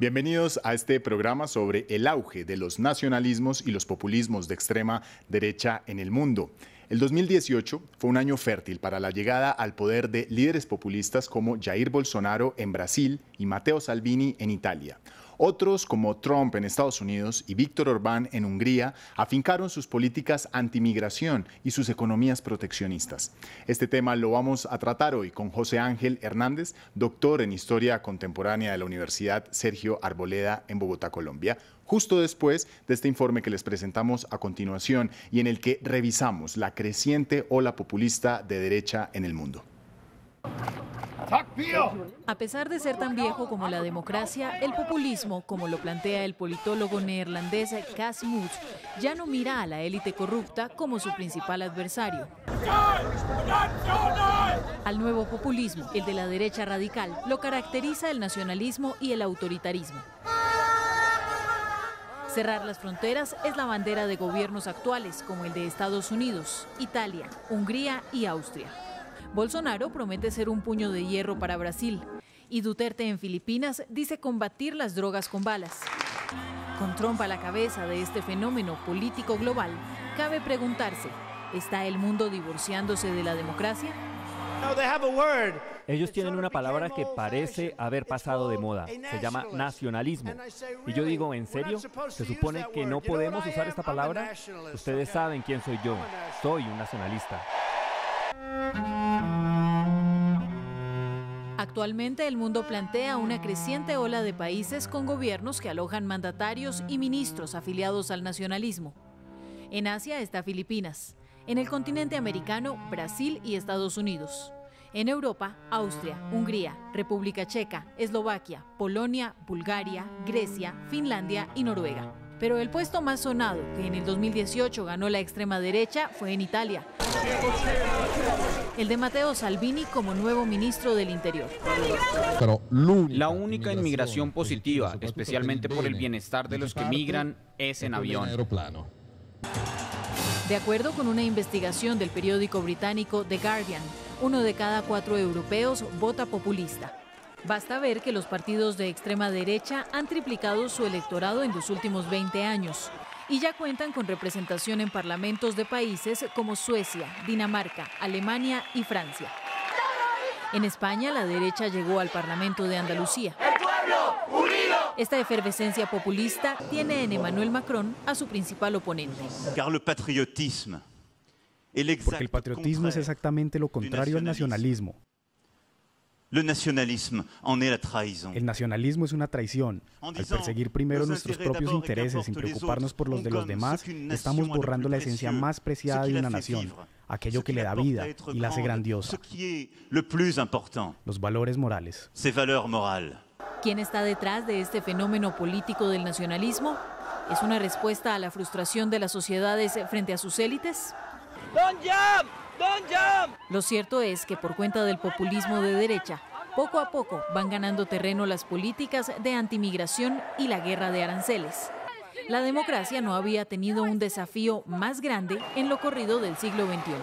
Bienvenidos a este programa sobre el auge de los nacionalismos y los populismos de extrema derecha en el mundo. El 2018 fue un año fértil para la llegada al poder de líderes populistas como Jair Bolsonaro en Brasil y Matteo Salvini en Italia. Otros, como Trump en Estados Unidos y Víctor Orbán en Hungría, afincaron sus políticas antimigración y sus economías proteccionistas. Este tema lo vamos a tratar hoy con José Ángel Hernández, doctor en Historia Contemporánea de la Universidad Sergio Arboleda en Bogotá, Colombia, justo después de este informe que les presentamos a continuación y en el que revisamos la creciente ola populista de derecha en el mundo. A pesar de ser tan viejo como la democracia, el populismo, como lo plantea el politólogo neerlandés Cas Mudde, ya no mira a la élite corrupta como su principal adversario. Al nuevo populismo, el de la derecha radical, lo caracteriza el nacionalismo y el autoritarismo. Cerrar las fronteras es la bandera de gobiernos actuales, como el de Estados Unidos, Italia, Hungría y Austria. Bolsonaro promete ser un puño de hierro para Brasil y Duterte en Filipinas dice combatir las drogas con balas. Con Trump a la cabeza de este fenómeno político global, cabe preguntarse, ¿está el mundo divorciándose de la democracia? Ellos tienen una palabra que parece haber pasado de moda, se llama nacionalismo. Y yo digo, ¿en serio? ¿Se supone que no podemos usar esta palabra? Ustedes saben quién soy yo, soy un nacionalista. Actualmente el mundo plantea una creciente ola de países con gobiernos que alojan mandatarios y ministros afiliados al nacionalismo. En Asia está Filipinas, en el continente americano, Brasil y Estados Unidos. En Europa, Austria, Hungría, República Checa, Eslovaquia, Polonia, Bulgaria, Grecia, Finlandia y Noruega. Pero el puesto más sonado, que en el 2018 ganó la extrema derecha, fue en Italia. El de Matteo Salvini como nuevo ministro del Interior. La única inmigración positiva, especialmente por el bienestar de los que migran, es en avión. De acuerdo con una investigación del periódico británico The Guardian, 1 de cada 4 europeos vota populista. Basta ver que los partidos de extrema derecha han triplicado su electorado en los últimos 20 años y ya cuentan con representación en parlamentos de países como Suecia, Dinamarca, Alemania y Francia. En España, la derecha llegó al Parlamento de Andalucía. Esta efervescencia populista tiene en Emmanuel Macron a su principal oponente. Porque el patriotismo es exactamente lo contrario al nacionalismo. El nacionalismo es una traición. Al perseguir primero nuestros propios intereses sin preocuparnos por los de los demás, estamos borrando la esencia más preciada de una nación, aquello que le da vida y la hace grandiosa. Los valores morales. ¿Quién está detrás de este fenómeno político del nacionalismo? ¿Es una respuesta a la frustración de las sociedades frente a sus élites? Lo cierto es que por cuenta del populismo de derecha, poco a poco van ganando terreno las políticas de antimigración y la guerra de aranceles. La democracia no había tenido un desafío más grande en lo corrido del siglo XXI.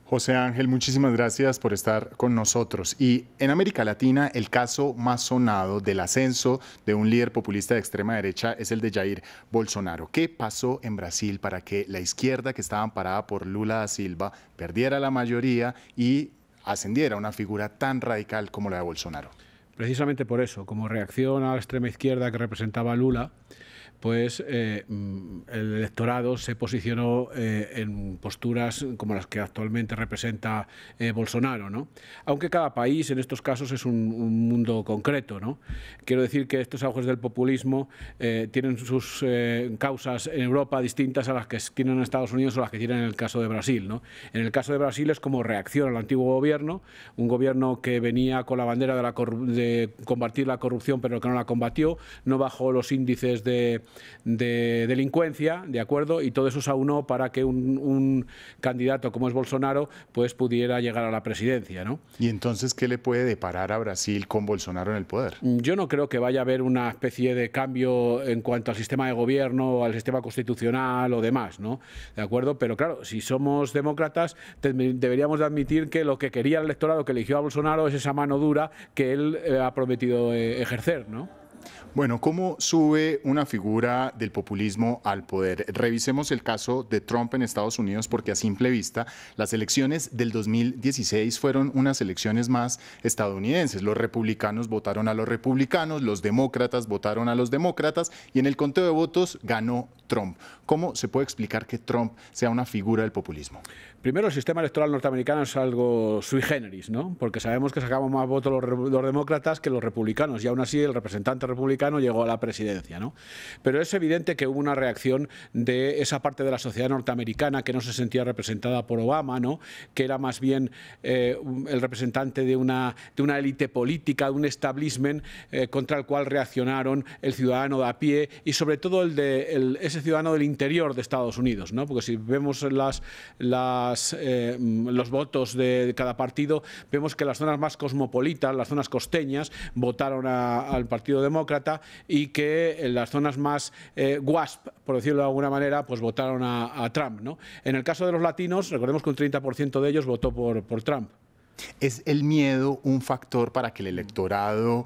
José Ángel, muchísimas gracias por estar con nosotros. Y en América Latina, el caso más sonado del ascenso de un líder populista de extrema derecha es el de Jair Bolsonaro. ¿Qué pasó en Brasil para que la izquierda, que estaba amparada por Lula da Silva, perdiera la mayoría y ascendiera a una figura tan radical como la de Bolsonaro? Precisamente por eso, como reacción a la extrema izquierda que representaba Lula, pues el electorado se posicionó en posturas como las que actualmente representa Bolsonaro, ¿no? Aunque cada país en estos casos es un mundo concreto, ¿no? Quiero decir que estos auges del populismo tienen sus causas en Europa distintas a las que tienen en Estados Unidos o las que tienen en el caso de Brasil, ¿no? En el caso de Brasil es como reacción al antiguo gobierno, un gobierno que venía con la bandera de combatir la corrupción pero que no la combatió, no bajó los índices de de delincuencia, ¿de acuerdo? Y todo eso se aunó para que un candidato como es Bolsonaro pues pudiera llegar a la presidencia, ¿no? ¿Y entonces qué le puede deparar a Brasil con Bolsonaro en el poder? Yo no creo que vaya a haber una especie de cambio en cuanto al sistema de gobierno, al sistema constitucional o demás, ¿no? ¿De acuerdo? Pero claro, si somos demócratas, deberíamos de admitir que lo que quería el electorado que eligió a Bolsonaro es esa mano dura que él ha prometido ejercer, ¿no? Bueno, ¿cómo sube una figura del populismo al poder? Revisemos el caso de Trump en Estados Unidos, porque a simple vista las elecciones del 2016 fueron unas elecciones más estadounidenses. Los republicanos votaron a los republicanos, los demócratas votaron a los demócratas y en el conteo de votos ganó Trump. ¿Cómo se puede explicar que Trump sea una figura del populismo? Primero, el sistema electoral norteamericano es algo sui generis, ¿no? Porque sabemos que sacamos más votos los demócratas que los republicanos y aún así el representante republicano llegó a la presidencia, ¿no? Pero es evidente que hubo una reacción de esa parte de la sociedad norteamericana que no se sentía representada por Obama, ¿no? Que era más bien el representante de una élite política, de un establishment contra el cual reaccionaron el ciudadano de a pie y sobre todo ese ciudadano del interior de Estados Unidos, ¿no? Porque si vemos los votos de cada partido, vemos que las zonas más cosmopolitas, las zonas costeñas, votaron al Partido Demócrata y que en las zonas más WASP, por decirlo de alguna manera, pues votaron a Trump, ¿no? En el caso de los latinos, recordemos que un 30% de ellos votó por Trump. ¿Es el miedo un factor para que el electorado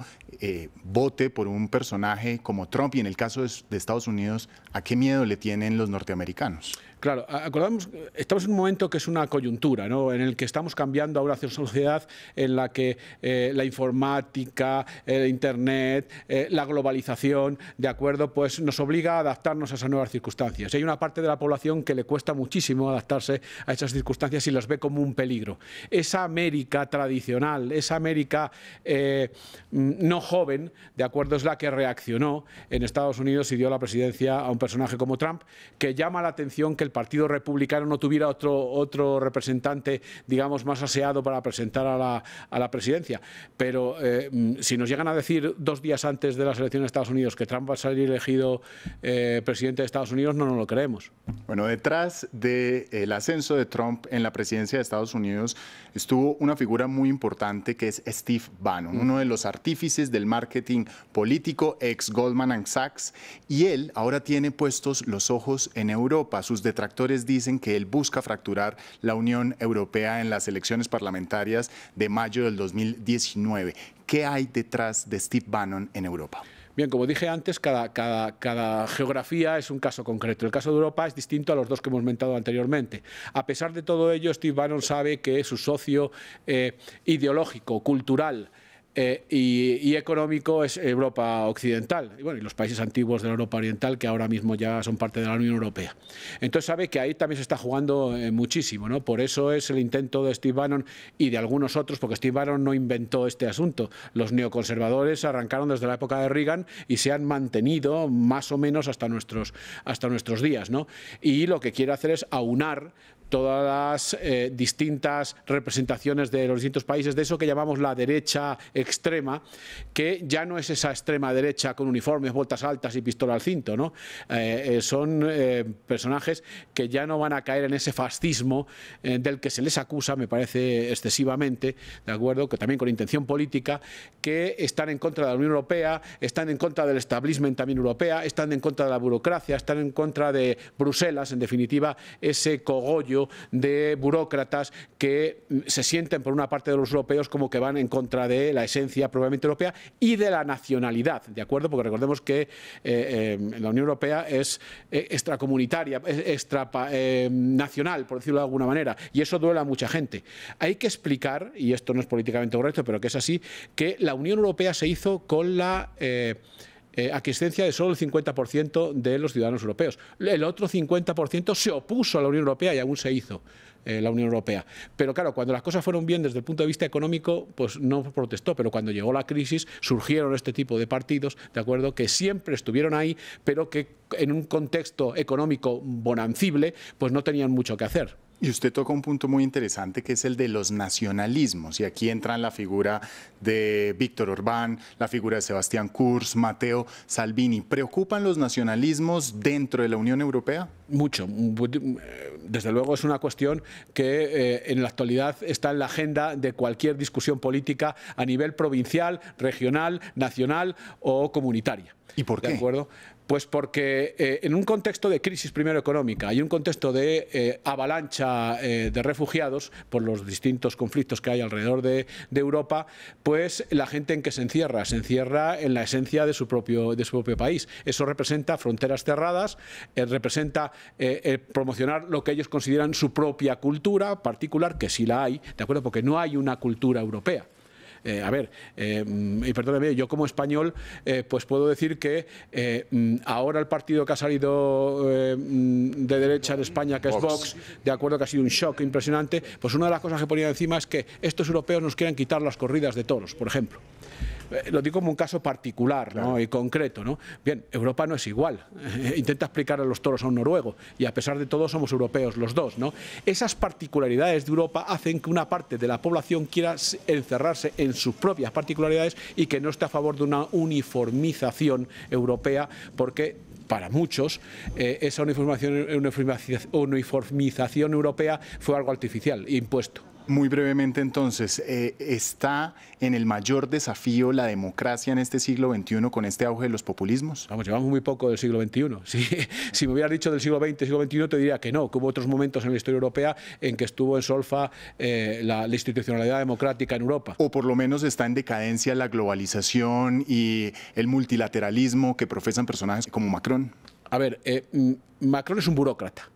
vote por un personaje como Trump? Y en el caso de Estados Unidos, ¿a qué miedo le tienen los norteamericanos? Claro, acordamos, estamos en un momento que es una coyuntura, ¿no? En el que estamos cambiando ahora hacia una sociedad en la que la informática, el Internet, la globalización, ¿de acuerdo? Pues nos obliga a adaptarnos a esas nuevas circunstancias. Hay una parte de la población que le cuesta muchísimo adaptarse a esas circunstancias y las ve como un peligro. Esa América tradicional, esa América no joven, ¿de acuerdo? Es la que reaccionó en Estados Unidos y dio la presidencia a un personaje como Trump, que llama la atención que el Partido Republicano no tuviera otro representante, digamos, más aseado para presentar a la presidencia. Pero si nos llegan a decir 2 días antes de las elecciones de Estados Unidos que Trump va a salir elegido presidente de Estados Unidos, no nos lo creemos. Bueno, detrás del ascenso de Trump en la presidencia de Estados Unidos estuvo una figura muy importante que es Steve Bannon, uno de los artífices del marketing político, ex Goldman Sachs, y él ahora tiene puestos los ojos en Europa. Sus detractores dicen que él busca fracturar la Unión Europea en las elecciones parlamentarias de mayo del 2019. ¿Qué hay detrás de Steve Bannon en Europa? Bien, como dije antes, cada geografía es un caso concreto. El caso de Europa es distinto a los dos que hemos mentado anteriormente. A pesar de todo ello, Steve Bannon sabe que su socio ideológico, cultural, y económico es Europa Occidental y, bueno, y los países antiguos de la Europa Oriental que ahora mismo ya son parte de la Unión Europea. Entonces sabe que ahí también se está jugando muchísimo, ¿no? Por eso es el intento de Steve Bannon y de algunos otros, porque Steve Bannon no inventó este asunto. Los neoconservadores arrancaron desde la época de Reagan y se han mantenido más o menos hasta nuestros días, ¿no? Y lo que quiere hacer es aunar todas las distintas representaciones de los distintos países de eso que llamamos la derecha extrema, que ya no es esa extrema derecha con uniformes, botas altas y pistola al cinto, ¿no? Son personajes que ya no van a caer en ese fascismo del que se les acusa, me parece excesivamente, ¿de acuerdo? Que también con intención política, que están en contra de la Unión Europea, están en contra del establishment también europea, están en contra de la burocracia, están en contra de Bruselas, en definitiva, ese cogollo de burócratas que se sienten por una parte de los europeos como que van en contra de la esencia propiamente europea y de la nacionalidad, ¿de acuerdo? Porque recordemos que la Unión Europea es extracomunitaria, extranacional, por decirlo de alguna manera, y eso duele a mucha gente. Hay que explicar, y esto no es políticamente correcto, pero que es así, que la Unión Europea se hizo con la aquiescencia de solo el 50% de los ciudadanos europeos. El otro 50% se opuso a la Unión Europea y aún se hizo la Unión Europea. Pero claro, cuando las cosas fueron bien desde el punto de vista económico, pues no protestó, pero cuando llegó la crisis surgieron este tipo de partidos, ¿de acuerdo?, que siempre estuvieron ahí, pero que en un contexto económico bonancible, pues no tenían mucho que hacer. Y usted toca un punto muy interesante que es el de los nacionalismos, y aquí entran la figura de Víctor Orbán, la figura de Sebastián Kurz, Matteo Salvini. ¿Preocupan los nacionalismos dentro de la Unión Europea? Mucho. Desde luego es una cuestión que en la actualidad está en la agenda de cualquier discusión política a nivel provincial, regional, nacional o comunitaria. ¿Y por qué? ¿De acuerdo? Pues porque en un contexto de crisis primero económica y un contexto de avalancha de refugiados por los distintos conflictos que hay alrededor de Europa, pues la gente en que se encierra en la esencia de su propio país. Eso representa fronteras cerradas, representa promocionar lo que ellos consideran su propia cultura particular, que sí la hay, ¿de acuerdo? Porque no hay una cultura europea. Y perdóneme, yo como español, pues puedo decir que ahora el partido que ha salido de derecha en España, que es Vox, de acuerdo, que ha sido un shock impresionante, pues una de las cosas que ponía encima es que estos europeos nos quieren quitar las corridas de toros, por ejemplo. Lo digo como un caso particular, ¿no? Claro. Y concreto, ¿no? Bien, Europa no es igual. Intenta explicar a los toros a un noruego y a pesar de todo somos europeos los dos, ¿no? Esas particularidades de Europa hacen que una parte de la población quiera encerrarse en sus propias particularidades y que no esté a favor de una uniformización europea, porque para muchos esa uniformización europea fue algo artificial, impuesto. Muy brevemente, entonces, ¿está en el mayor desafío la democracia en este siglo XXI con este auge de los populismos? Vamos, llevamos muy poco del siglo XXI. Si me hubieras dicho del siglo XX, siglo XXI, te diría que no, que hubo otros momentos en la historia europea en que estuvo en solfa la institucionalidad democrática en Europa. O por lo menos está en decadencia la globalización y el multilateralismo que profesan personajes como Macron. A ver, Macron es un burócrata.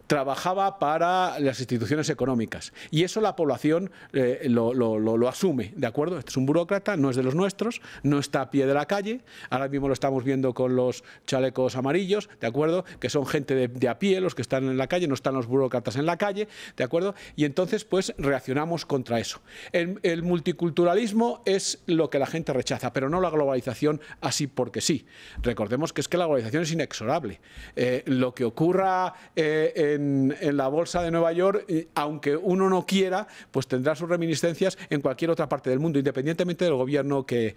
Trabajaba para las instituciones económicas y eso la población lo asume, ¿de acuerdo? Este es un burócrata, no es de los nuestros, no está a pie de la calle, ahora mismo lo estamos viendo con los chalecos amarillos, ¿de acuerdo? Que son gente de a pie, los que están en la calle, no están los burócratas en la calle, ¿de acuerdo? Y entonces pues reaccionamos contra eso. El multiculturalismo es lo que la gente rechaza, pero no la globalización así porque sí. Recordemos que es que la globalización es inexorable. Lo que ocurra en la bolsa de Nueva York, aunque uno no quiera, pues tendrá sus reminiscencias en cualquier otra parte del mundo, independientemente del gobierno que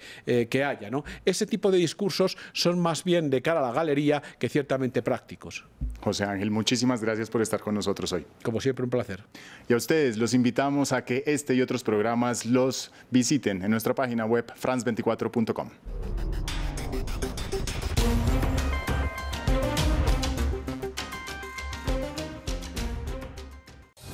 haya, ¿no? Ese tipo de discursos son más bien de cara a la galería que ciertamente prácticos. José Ángel, muchísimas gracias por estar con nosotros hoy. Como siempre, un placer. Y a ustedes los invitamos a que este y otros programas los visiten en nuestra página web france24.com.